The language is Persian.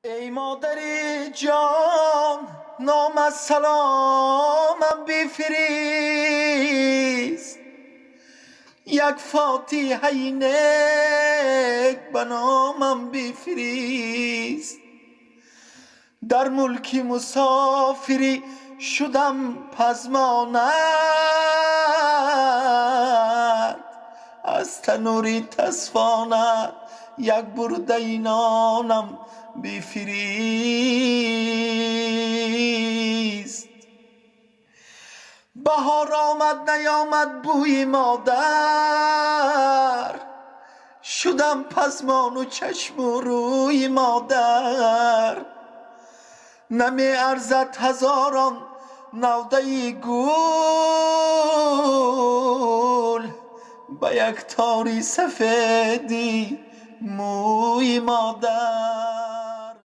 ای مادری جان نام از سلامم بفریست، یک فاتحه نک به نامم بفریست. در ملکی مسافری شدم پزماند، از تنوری تصفاند یک برده نانم بفریست. بهار آمد نیامد بوی مادر، شدم پزمان و چشم و روی مادر. نمی ارزد هزاران نوده گل، به یک تاری سفیدی موی مادر.